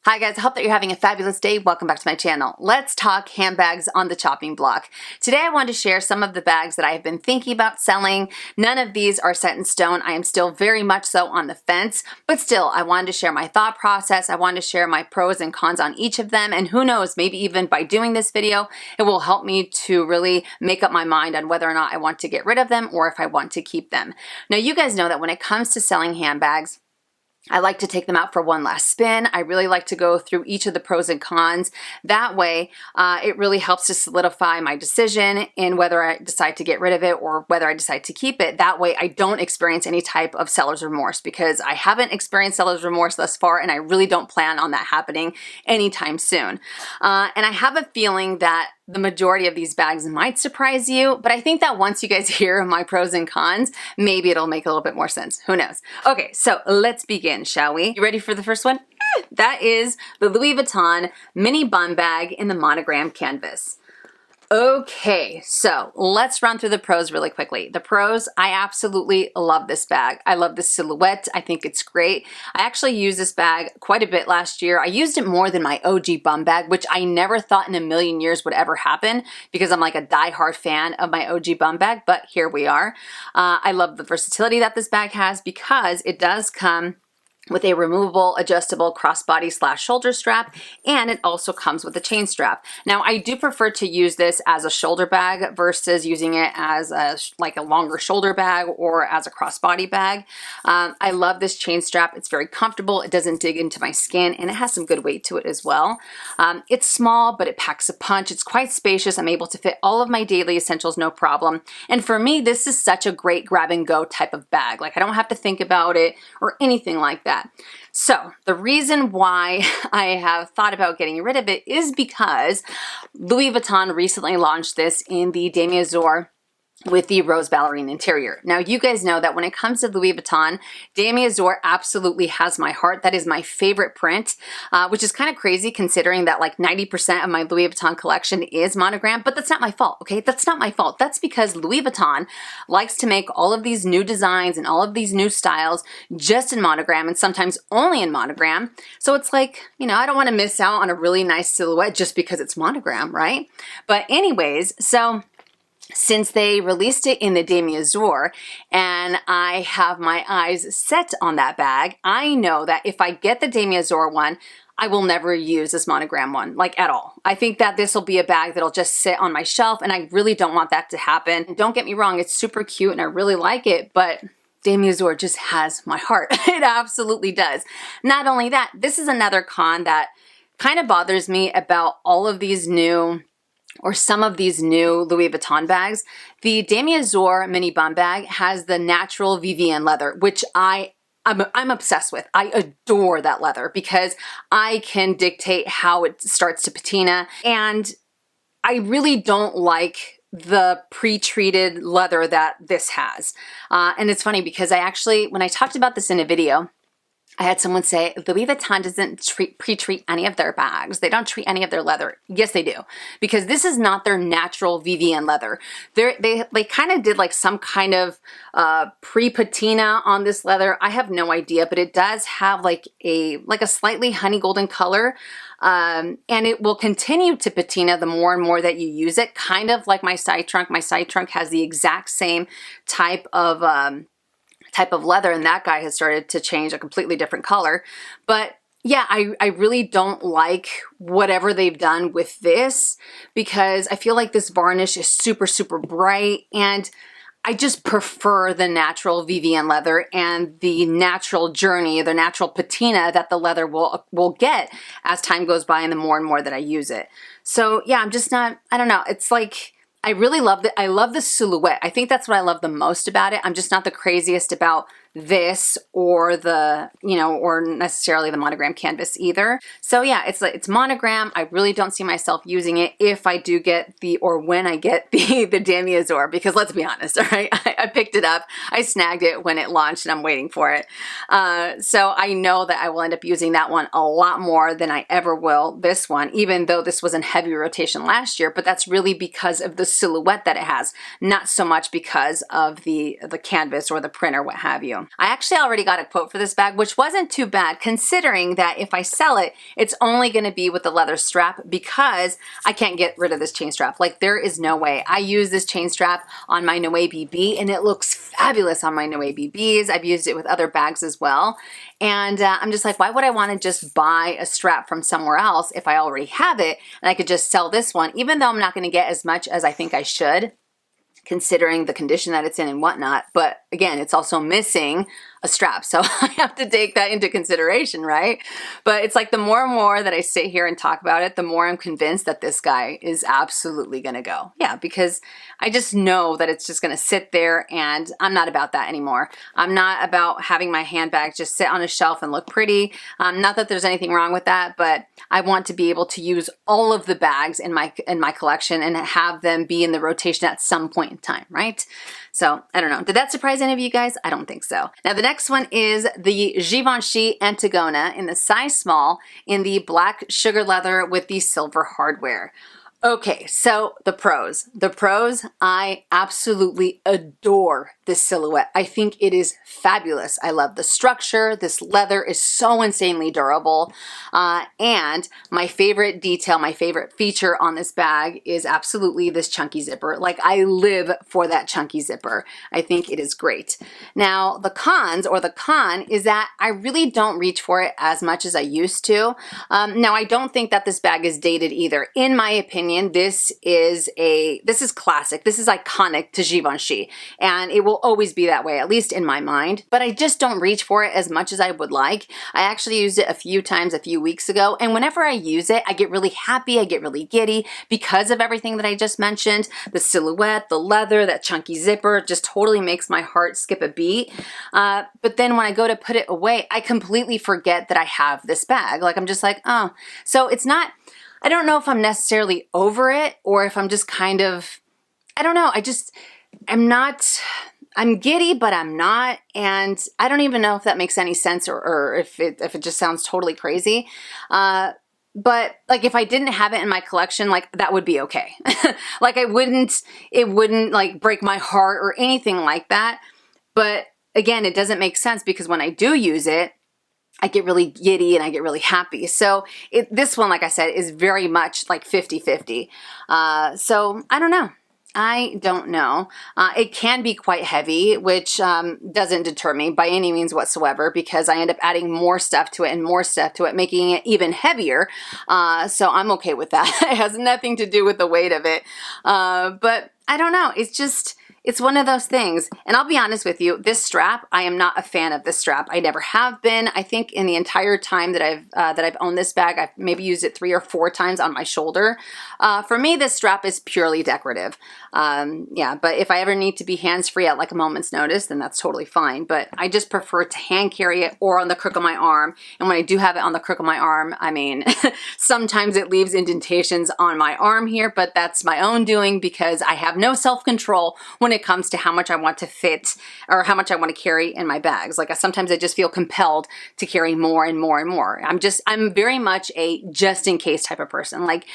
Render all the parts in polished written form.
Hi guys, I hope that you're having a fabulous day. Welcome back to my channel. Let's talk handbags on the chopping block. Today I wanted to share some of the bags that I have been thinking about selling. None of these are set in stone. I am still very much so on the fence, but still I wanted to share my thought process. I wanted to share my pros and cons on each of them, and who knows, maybe even by doing this video, it will help me to really make up my mind on whether or not I want to get rid of them or if I want to keep them. Now you guys know that when it comes to selling handbags, I like to take them out for one last spin. I really like to go through each of the pros and cons. That way, it really helps to solidify my decision in whether I decide to get rid of it or whether I decide to keep it. That way, I don't experience any type of seller's remorse, because I haven't experienced seller's remorse thus far, and I really don't plan on that happening anytime soon. And I have a feeling that the majority of these bags might surprise you, but I think that once you guys hear my pros and cons, maybe it'll make a little bit more sense. Who knows? Okay, so let's begin, shall we? You ready for the first one? That is the Louis Vuitton mini bum bag in the monogram canvas. Okay, so let's run through the pros really quickly. The pros, I absolutely love this bag. I love the silhouette. I think it's great. I actually used this bag quite a bit last year. I used it more than my OG bum bag, which I never thought in a million years would ever happen because I'm like a diehard fan of my OG bum bag, but here we are. I love the versatility that this bag has because it does come with a removable, adjustable crossbody / shoulder strap, and it also comes with a chain strap. Now, I do prefer to use this as a shoulder bag versus using it as a longer shoulder bag or as a crossbody bag. I love this chain strap. It's very comfortable. It doesn't dig into my skin, and it has some good weight to it as well. It's small, but it packs a punch. It's quite spacious. I'm able to fit all of my daily essentials, no problem. And for me, this is such a great grab and go type of bag. Like, I don't have to think about it or anything like that. So the reason why I have thought about getting rid of it is because Louis Vuitton recently launched this in the demi-azur with the rose ballerine interior. Now, you guys know that when it comes to Louis Vuitton, demi-azur absolutely has my heart. That is my favorite print, which is kind of crazy considering that like 90% of my Louis Vuitton collection is monogram, but that's not my fault, okay? That's not my fault. That's because Louis Vuitton likes to make all of these new designs and all of these new styles just in monogram and sometimes only in monogram. So it's like, you know, I don't want to miss out on a really nice silhouette just because it's monogram, right? But anyways, so since they released it in the demi-azur and I have my eyes set on that bag, I know that if I get the demi-azur one, I will never use this monogram one, like at all. I think that this will be a bag that'll just sit on my shelf, and I really don't want that to happen. Don't get me wrong, it's super cute and I really like it, but demi-azur just has my heart. It absolutely does. Not only that, this is another con that kind of bothers me about all of these new or some of these new Louis Vuitton bags. The demi-azur mini bum bag has the natural Vivienne leather, which I'm obsessed with. I adore that leather because I can dictate how it starts to patina, and I really don't like the pre-treated leather that this has. And it's funny because when I talked about this in a video, I had someone say, Louis Vuitton doesn't pre-treat any of their bags. They don't treat any of their leather. Yes, they do. Because this is not their natural Vivienne leather. They kind of did like some kind of pre-patina on this leather. I have no idea, but it does have like a slightly honey golden color. And it will continue to patina the more and more that you use it. Kind of like my side trunk. My side trunk has the exact same type of leather, and that guy has started to change a completely different color. But yeah, I really don't like whatever they've done with this because I feel like this varnish is super, super bright, and I just prefer the natural Vivienne leather and the natural journey, the natural patina that the leather will get as time goes by and the more and more that I use it. So yeah, I'm just not, I don't know. It's like, I really love it. I love the silhouette. I think that's what I love the most about it. I'm just not the craziest about this or or necessarily the monogram canvas either. So yeah, it's monogram. I really don't see myself using it if I do get when I get the demi-azur, because let's be honest, all right? I picked it up. I snagged it when it launched and I'm waiting for it. So I know that I will end up using that one a lot more than I ever will this one, even though this was in heavy rotation last year, but that's really because of the silhouette that it has, not so much because of the canvas or the print or what have you. you. I actually already got a quote for this bag, which wasn't too bad considering that if I sell it, it's only gonna be with the leather strap because I can't get rid of this chain strap. Like there is no way. I use this chain strap on my Noe BB and it looks fabulous on my Noe BBs. I've used it with other bags as well. And I'm just like, why would I want to just buy a strap from somewhere else if I already have it and I could just sell this one, even though I'm not going to get as much as I think I should, considering the condition that it's in and whatnot. But again, it's also missing a strap. So I have to take that into consideration, right? But it's like the more and more that I sit here and talk about it, the more I'm convinced that this guy is absolutely going to go. Yeah, because I just know that it's just going to sit there and I'm not about that anymore. I'm not about having my handbag just sit on a shelf and look pretty. Not that there's anything wrong with that, but I want to be able to use all of the bags in my collection and have them be in the rotation at some point in time, right? So I don't know. Did that surprise any of you guys? I don't think so. Now the next one is the Givenchy Antigona in the size small in the black sugar leather with the silver hardware. Okay, so the pros. The pros, I absolutely adore this silhouette. I think it is fabulous. I love the structure. This leather is so insanely durable. And my favorite detail, my favorite feature on this bag is absolutely this chunky zipper. Like I live for that chunky zipper. I think it is great. Now the cons, or the con, is that I really don't reach for it as much as I used to. Now I don't think that this bag is dated either. In my opinion, this is classic. This is iconic to Givenchy, and it will always be that way, at least in my mind. But I just don't reach for it as much as I would like. I actually used it a few times a few weeks ago, and whenever I use it, I get really happy, I get really giddy because of everything that I just mentioned. The silhouette, the leather, that chunky zipper just totally makes my heart skip a beat. But then when I go to put it away, I completely forget that I have this bag. Like I'm just like, oh. So it's not, I don't know if I'm necessarily over it or if I'm just kind of, I don't know. I'm giddy, but I'm not. And I don't even know if that makes any sense or if it just sounds totally crazy. But like if I didn't have it in my collection, like that would be okay. Like it wouldn't like break my heart or anything like that. But again, it doesn't make sense because when I do use it, I get really giddy and I get really happy. So this one, like I said, is very much like 50-50. So I don't know. It can be quite heavy, which doesn't deter me by any means whatsoever because I end up adding more stuff to it and more stuff to it, making it even heavier. So I'm okay with that. It has nothing to do with the weight of it. But I don't know. It's one of those things. And I'll be honest with you, this strap, I am not a fan of this strap. I never have been. I think in the entire time that I've owned this bag, I've maybe used it 3 or 4 times on my shoulder. For me, this strap is purely decorative. Yeah, but if I ever need to be hands-free at like a moment's notice, then that's totally fine. But I just prefer to hand carry it or on the crook of my arm. And when I do have it on the crook of my arm, I mean, sometimes it leaves indentations on my arm here, but that's my own doing because I have no self-control when it comes to how much I want to fit or how much I want to carry in my bags. Like sometimes I just feel compelled to carry more and more and more. I'm very much a just in case type of person. Like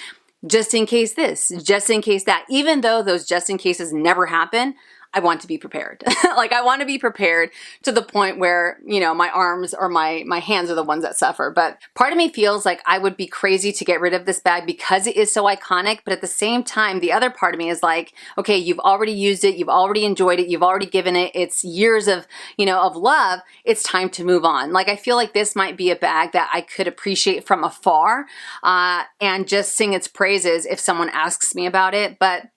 just in case this, just in case that, even though those just in cases never happen, I want to be prepared. Like I want to be prepared to the point where, you know, my arms or my hands are the ones that suffer. But part of me feels like I would be crazy to get rid of this bag because it is so iconic. But at the same time, the other part of me is like, okay, you've already used it. You've already enjoyed it. You've already given it its years of, you know, of love. It's time to move on. Like I feel like this might be a bag that I could appreciate from afar and just sing its praises if someone asks me about it. But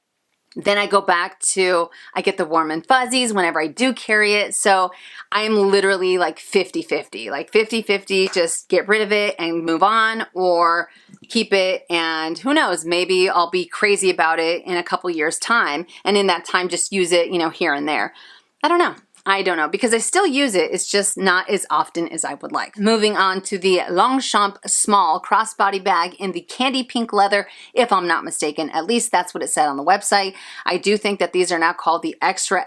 then I go back to, I get the warm and fuzzies whenever I do carry it. So I'm literally like 50-50, like 50-50, just get rid of it and move on or keep it. And who knows, maybe I'll be crazy about it in a couple years time. And in that time, just use it, you know, here and there. I don't know. I don't know because I still use it. It's just not as often as I would like. Moving on to the Longchamp small crossbody bag in the candy pink leather, if I'm not mistaken. At least that's what it said on the website. I do think that these are now called the extra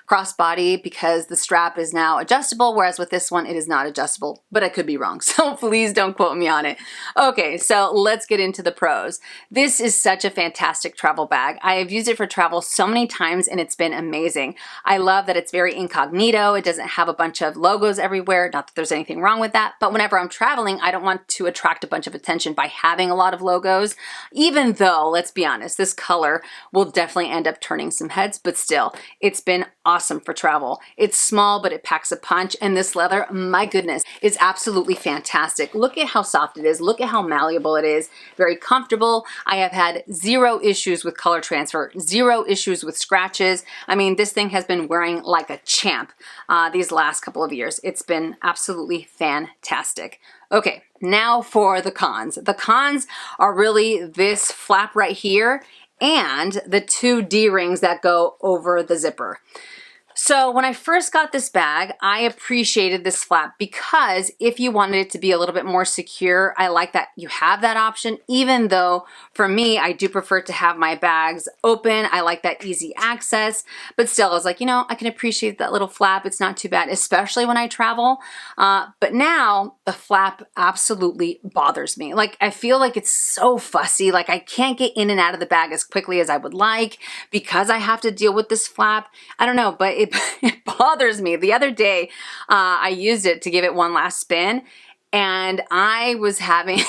crossbody because the strap is now adjustable, whereas with this one, it is not adjustable, but I could be wrong. So please don't quote me on it. Okay, so let's get into the pros. This is such a fantastic travel bag. I have used it for travel so many times and it's been amazing. I love that it's very incognito. It doesn't have a bunch of logos everywhere. Not that there's anything wrong with that, but whenever I'm traveling, I don't want to attract a bunch of attention by having a lot of logos, even though, let's be honest, this color will definitely end up turning some heads, but still, it's been awesome for travel. It's small, but it packs a punch, and this leather, my goodness, is absolutely fantastic. Look at how soft it is. Look at how malleable it is. Very comfortable. I have had zero issues with color transfer, zero issues with scratches. I mean, this thing has been wearing like a champ these last couple of years. It's been absolutely fantastic. Okay, now for the cons. The cons are really this flap right here and the two D-rings that go over the zipper. So when I first got this bag, I appreciated this flap because if you wanted it to be a little bit more secure, I like that you have that option, even though for me, I do prefer to have my bags open. I like that easy access, but still I was like, you know, I can appreciate that little flap. It's not too bad, especially when I travel. But now the flap absolutely bothers me. Like I feel like it's so fussy. Like I can't get in and out of the bag as quickly as I would like because I have to deal with this flap. I don't know, but it bothers me. The other day, I used it to give it one last spin, and I was having,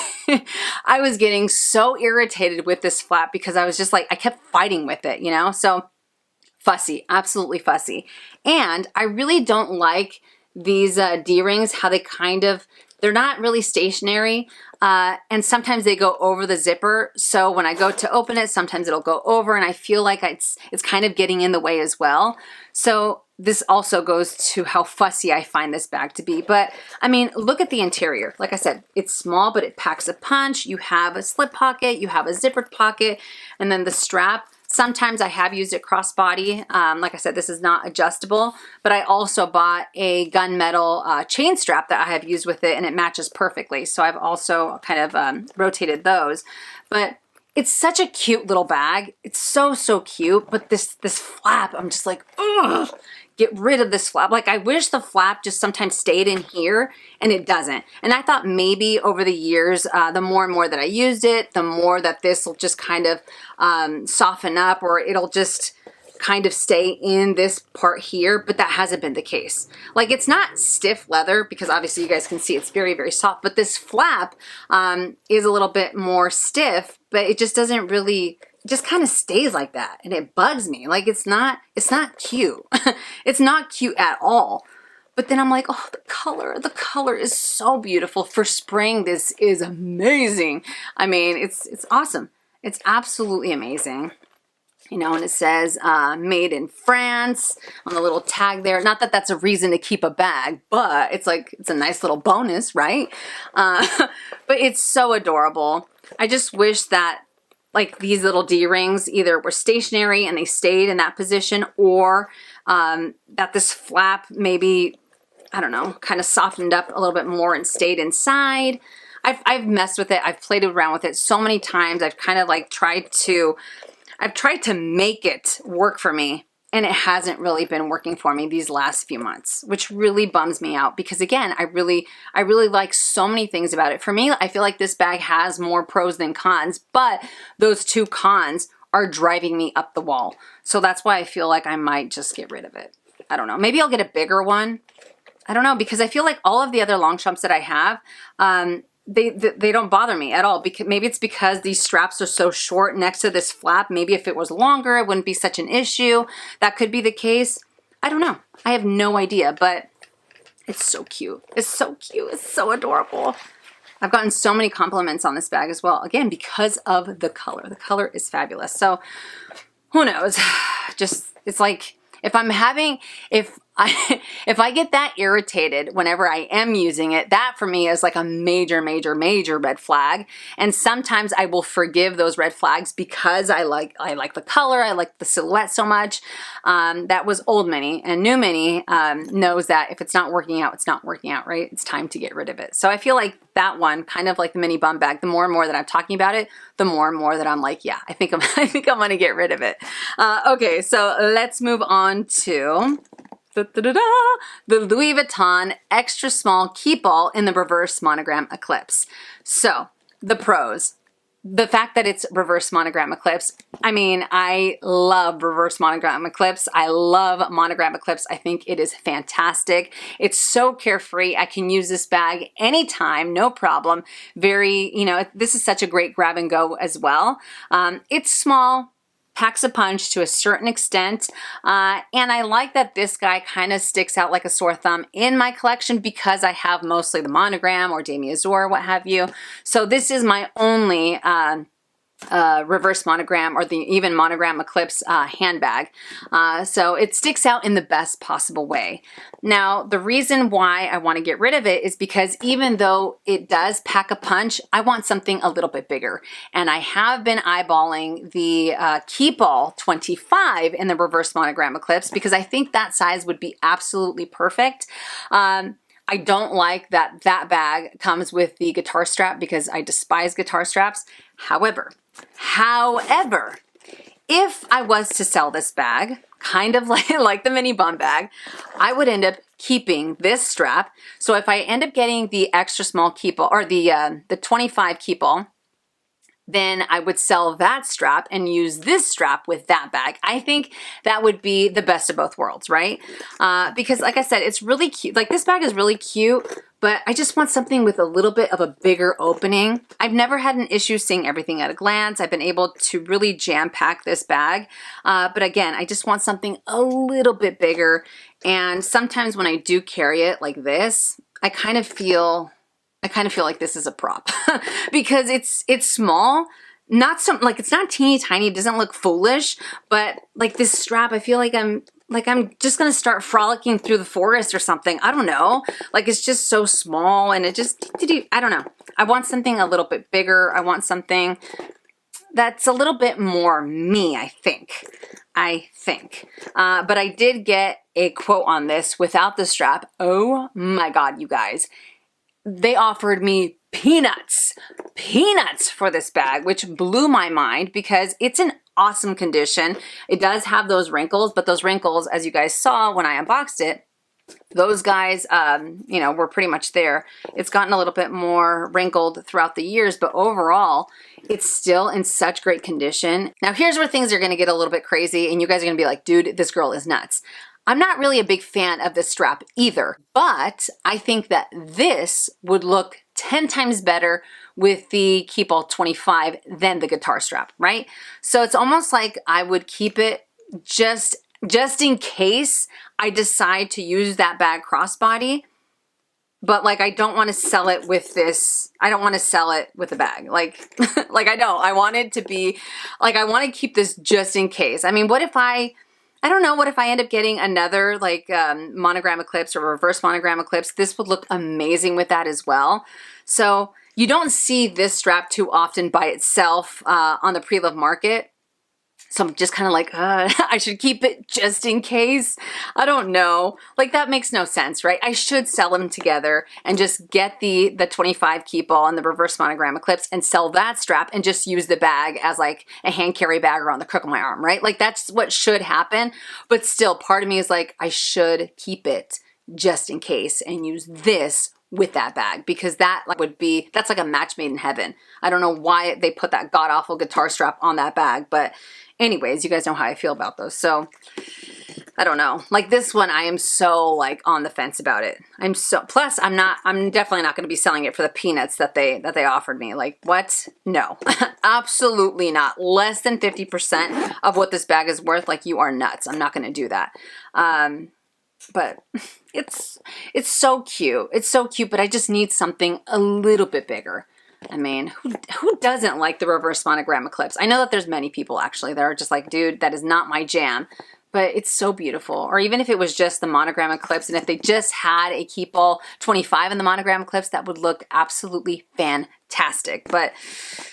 I was getting so irritated with this flap because I was just like, I kept fighting with it, you know? So fussy, absolutely fussy. And I really don't like these D-rings, how they kind of, they're not really stationary, and sometimes they go over the zipper. So when I go to open it, sometimes it'll go over, and I feel like it's kind of getting in the way as well. So this also goes to how fussy I find this bag to be. But I mean, look at the interior. Like I said, it's small, but it packs a punch. You have a slip pocket, you have a zippered pocket, and then the strap. Sometimes I have used it crossbody. Like I said, this is not adjustable, but I also bought a gunmetal chain strap that I have used with it, and it matches perfectly. So I've also kind of rotated those. But it's such a cute little bag. It's so, so cute. But this flap, I'm just like, ugh. Get rid of this flap. Like I wish the flap just sometimes stayed in here, and it doesn't. And I thought maybe over the years, the more and more that I used it, the more that this will just kind of soften up, or it'll just kind of stay in this part here, but that hasn't been the case. Like it's not stiff leather because obviously you guys can see it's very, very soft, but this flap is a little bit more stiff, but it just doesn't really, it just kind of stays like that, and it bugs me. Like it's not cute. It's not cute at all. But then I'm like, oh, the color is so beautiful for spring. This is amazing. I mean, it's awesome. It's absolutely amazing. You know, and it says made in France on the little tag there. Not that that's a reason to keep a bag, but it's like, it's a nice little bonus, right? But it's so adorable. I just wish that like these little D-rings either were stationary and they stayed in that position, or that this flap maybe, I don't know, kind of softened up a little bit more and stayed inside. I've messed with it. I've played around with it so many times. I've kind of like tried to make it work for me, and it hasn't really been working for me these last few months, which really bums me out because again, I really like so many things about it. For me, I feel like this bag has more pros than cons, but those two cons are driving me up the wall. So that's why I feel like I might just get rid of it. I don't know. Maybe I'll get a bigger one. I don't know, because I feel like all of the other Longchamps that I have, they don't bother me at all. Because maybe it's because these straps are so short next to this flap. Maybe if it was longer, it wouldn't be such an issue. That could be the case. I don't know. I have no idea, but it's so cute. It's so cute. It's so adorable. I've gotten so many compliments on this bag as well. Again, because of the color. The color is fabulous. So who knows? Just, it's like, if I get that irritated whenever I am using it, that for me is like a major, major, major red flag. And sometimes I will forgive those red flags because I like the color, I like the silhouette so much. That was old Minnie, and new Minnie knows that if it's not working out, it's not working out, right? It's time to get rid of it. So I feel like that one, kind of like the mini bum bag, the more and more that I'm talking about it, the more and more that I'm like, yeah, I think I'm gonna get rid of it. Okay, so let's move on to the Louis Vuitton extra small Keepall in the reverse monogram eclipse. So the pros. the fact that it's reverse monogram eclipse, I mean, I love reverse monogram eclipse. I love monogram eclipse. I think it is fantastic. It's so carefree. I can use this bag anytime, no problem. Very, you know, this is such a great grab and go as well. It's small, packs a punch to a certain extent, and I like that this guy kind of sticks out like a sore thumb in my collection because I have mostly the monogram or Demi Azur, what have you. So this is my only reverse monogram or the even monogram eclipse handbag. So it sticks out in the best possible way. Now, the reason why I want to get rid of it is because even though it does pack a punch, I want something a little bit bigger. And I have been eyeballing the Keepall 25 in the reverse monogram eclipse because I think that size would be absolutely perfect. I don't like that that bag comes with the guitar strap because I despise guitar straps. However, if I was to sell this bag, kind of like the mini bum bag, I would end up keeping this strap. So if I end up getting the extra small Keepall or the 25 Keepall, then I would sell that strap and use this strap with that bag. I think that would be the best of both worlds, right? Because like I said, it's really cute. Like this bag is really cute, but I just want something with a little bit of a bigger opening. I've never had an issue seeing everything at a glance. I've been able to really jam pack this bag. But again, I just want something a little bit bigger. And sometimes when I do carry it like this, I kind of feel like this is a prop because it's small, not some, like it's not teeny tiny, it doesn't look foolish, but like this strap, I feel like I'm just gonna start frolicking through the forest or something. I don't know. Like it's just so small and it just, I don't know. I want something a little bit bigger. I want something that's a little bit more me, I think. But I did get a quote on this without the strap. Oh my God, you guys. They offered me peanuts for this bag, which blew my mind because it's in awesome condition. It does have those wrinkles, but those wrinkles, as you guys saw when I unboxed it, those guys, you know, were pretty much there. It's gotten a little bit more wrinkled throughout the years, but overall, it's still in such great condition. Now, here's where things are going to get a little bit crazy, and you guys are going to be like, dude, this girl is nuts. I'm not really a big fan of this strap either, but I think that this would look 10 times better with the Keepall 25 than the guitar strap, right? So it's almost like I would keep it just in case I decide to use that bag crossbody, but like I don't want to sell it with this. I don't want to sell it with a bag. Like I don't. I want it to be like I want to keep this just in case. I mean, what if I don't know, what if I end up getting another like monogram eclipse or reverse monogram eclipse? This would look amazing with that as well. So you don't see this strap too often by itself on the pre-loved market. So I'm just kind of like, I should keep it just in case. I don't know. Like that makes no sense, right? I should sell them together and just get the 25 Keepall and the reverse monogram eclipse and sell that strap and just use the bag as like a hand carry bag around the crook of my arm, right? Like that's what should happen. But still, part of me is like, I should keep it just in case and use this with that bag because that like that's like a match made in heaven. I don't know why they put that god-awful guitar strap on that bag, but anyways, you guys know how I feel about those. So I don't know. Like this one, I am so like on the fence about it. Plus I'm definitely not going to be selling it for the peanuts that they offered me. Like what? No, absolutely not. Less than 50% of what this bag is worth. Like you are nuts. I'm not going to do that. But it's so cute. It's so cute, but I just need something a little bit bigger. I mean, who doesn't like the reverse monogram eclipse? I know that there's many people actually that are just like, dude, that is not my jam, but it's so beautiful. Or even if it was just the monogram eclipse and if they just had a Keepall 25 in the monogram eclipse, that would look absolutely fantastic. But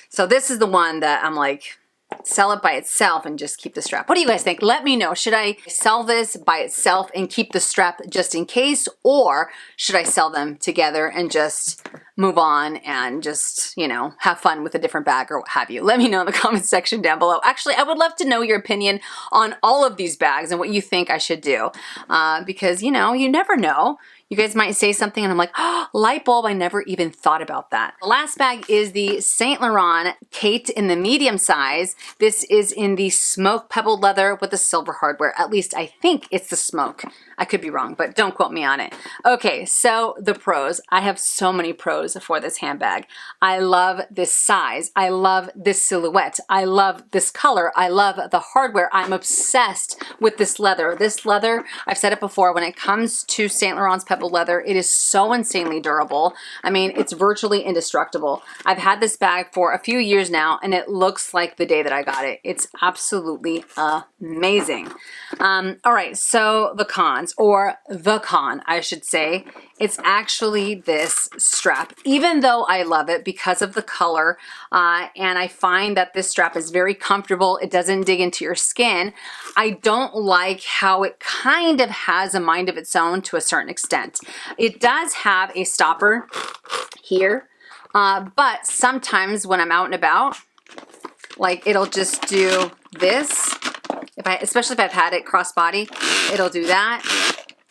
so this is the one that I'm like, sell it by itself and just keep the strap. What do you guys think? Let me know. Should I sell this by itself and keep the strap just in case, or should I sell them together and just move on and just, you know, have fun with a different bag or what have you? Let me know in the comments section down below. Actually, I would love to know your opinion on all of these bags and what you think I should do because, you know, you never know. You guys might say something and I'm like, oh, light bulb, I never even thought about that. The last bag is the Saint Laurent Kate in the medium size. This is in the smoke pebbled leather with the silver hardware. At least I think it's the smoke. I could be wrong, but don't quote me on it. Okay, so the pros. I have so many pros for this handbag. I love this size. I love this silhouette. I love this color. I love the hardware. I'm obsessed with this leather. This leather, I've said it before, when it comes to Saint Laurent's pebbled leather, it is so insanely durable. I mean, it's virtually indestructible. I've had this bag for a few years now, and it looks like the day that I got it. It's absolutely amazing. All right, so the cons, or the con, I should say, it's actually this strap. Even though I love it because of the color, and I find that this strap is very comfortable, it doesn't dig into your skin, I don't like how it kind of has a mind of its own to a certain extent. It does have a stopper here, but sometimes when I'm out and about, like it'll just do this. Especially if I've had it crossbody, it'll do that.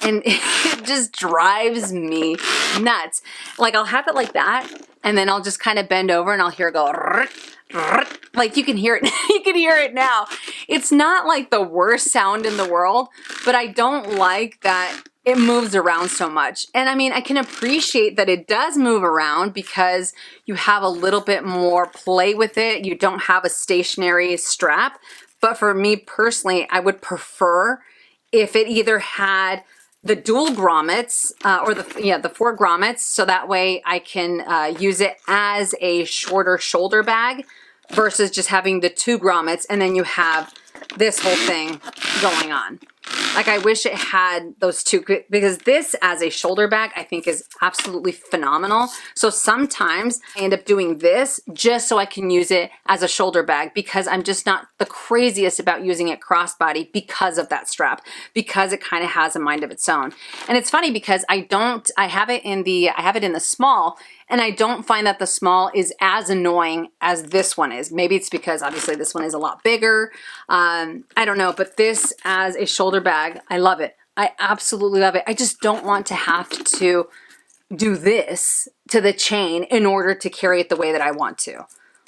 And it just drives me nuts. Like I'll have it like that, and then I'll just kind of bend over and I'll hear it go, like you can hear it, you can hear it now. It's not like the worst sound in the world, but I don't like that it moves around so much. And I mean, I can appreciate that it does move around because you have a little bit more play with it. You don't have a stationary strap. But for me personally, I would prefer if it either had the dual grommets or the 4 grommets, so that way I can use it as a shorter shoulder bag versus just having the 2 grommets and then you have this whole thing going on. Like I wish it had those 2, because this as a shoulder bag I think is absolutely phenomenal. So sometimes I end up doing this just so I can use it as a shoulder bag because I'm just not the craziest about using it crossbody because of that strap, because it kind of has a mind of its own. And it's funny because I have it in the small, and I don't find that the small is as annoying as this one is. Maybe it's because obviously this one is a lot bigger. I don't know, but this as a shoulder bag, I love it. I absolutely love it. I just don't want to have to do this to the chain in order to carry it the way that I want to.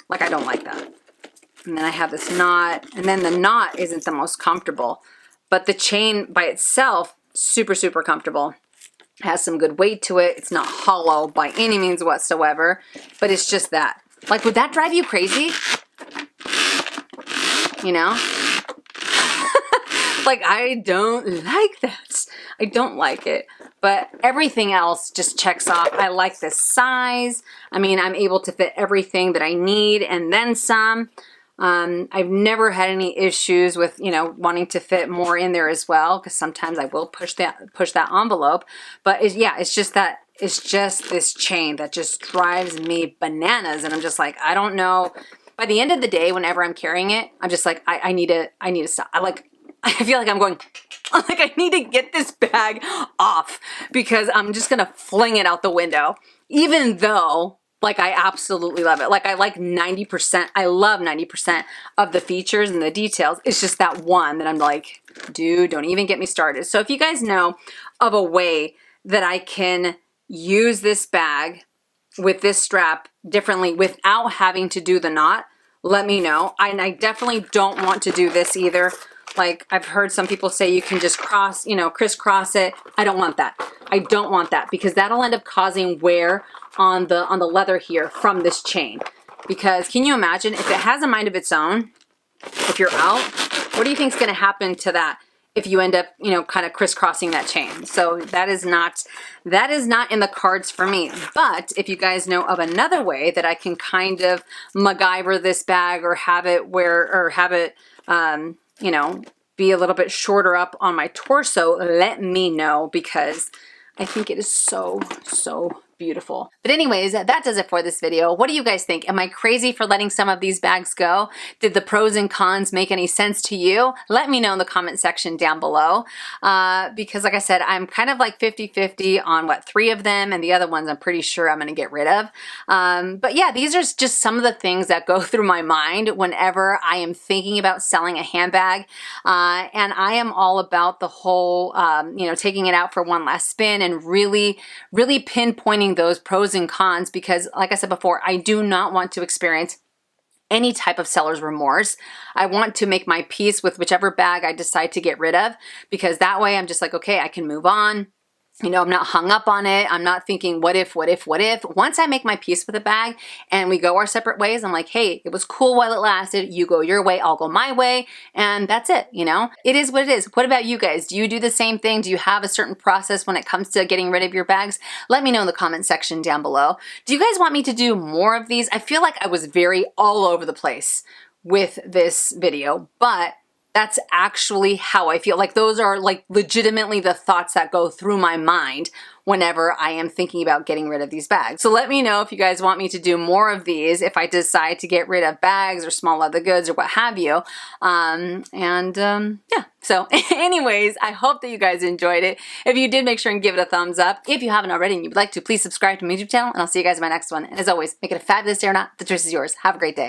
Like I don't like that. And then I have this knot, and then the knot isn't the most comfortable, but the chain by itself, super, super comfortable. Has some good weight to it. It's not hollow by any means whatsoever, but it's just that. Like, would that drive you crazy? You know? Like, I don't like that. I don't like it. But everything else just checks off. I like this size. I mean, I'm able to fit everything that I need and then some. I've never had any issues with, you know, wanting to fit more in there as well, because sometimes I will push that envelope. But it's just this chain that just drives me bananas, and I'm just like, I don't know. By the end of the day, whenever I'm carrying it, I'm just like, I need to stop. I feel like I'm going, like I need to get this bag off because I'm just gonna fling it out the window, even though. Like I absolutely love it. Like I like 90%, I love 90% of the features and the details. It's just that one that I'm like, dude, don't even get me started. So if you guys know of a way that I can use this bag with this strap differently without having to do the knot, let me know. And I definitely don't want to do this either. Like I've heard some people say you can just crisscross it. I don't want that. I don't want that because that'll end up causing wear on the leather here from this chain. Because can you imagine if it has a mind of its own, if you're out, what do you think is going to happen to that if you end up, you know, kind of crisscrossing that chain? So that is not in the cards for me. But if you guys know of another way that I can kind of MacGyver this bag or have it you know, be a little bit shorter up on my torso, let me know because I think it is so, so beautiful. But anyways, that does it for this video. What do you guys think? Am I crazy for letting some of these bags go? Did the pros and cons make any sense to you? Let me know in the comment section down below. Because like I said, I'm kind of like 50-50 on what, 3 of them, and the other ones I'm pretty sure I'm gonna get rid of. But yeah, these are just some of the things that go through my mind whenever I am thinking about selling a handbag. And I am all about the whole, you know, taking it out for one last spin and really pinpointing those pros and cons, because like I said before, I do not want to experience any type of seller's remorse. I want to make my peace with whichever bag I decide to get rid of, because that way I'm just like, okay, I can move on. You know, I'm not hung up on it. I'm not thinking, what if? Once I make my peace with a bag and we go our separate ways, I'm like, hey, it was cool while it lasted. You go your way, I'll go my way. And that's it, you know? It is what it is. What about you guys? Do you do the same thing? Do you have a certain process when it comes to getting rid of your bags? Let me know in the comment section down below. Do you guys want me to do more of these? I feel like I was very all over the place with this video, but that's actually how I feel. Like those are like legitimately the thoughts that go through my mind whenever I am thinking about getting rid of these bags. So let me know if you guys want me to do more of these, if I decide to get rid of bags or small leather goods or what have you. Yeah. So anyways, I hope that you guys enjoyed it. If you did, make sure and give it a thumbs up. If you haven't already and you'd like to, please subscribe to my YouTube channel, and I'll see you guys in my next one. And as always, make it a fabulous day or not, the choice is yours. Have a great day.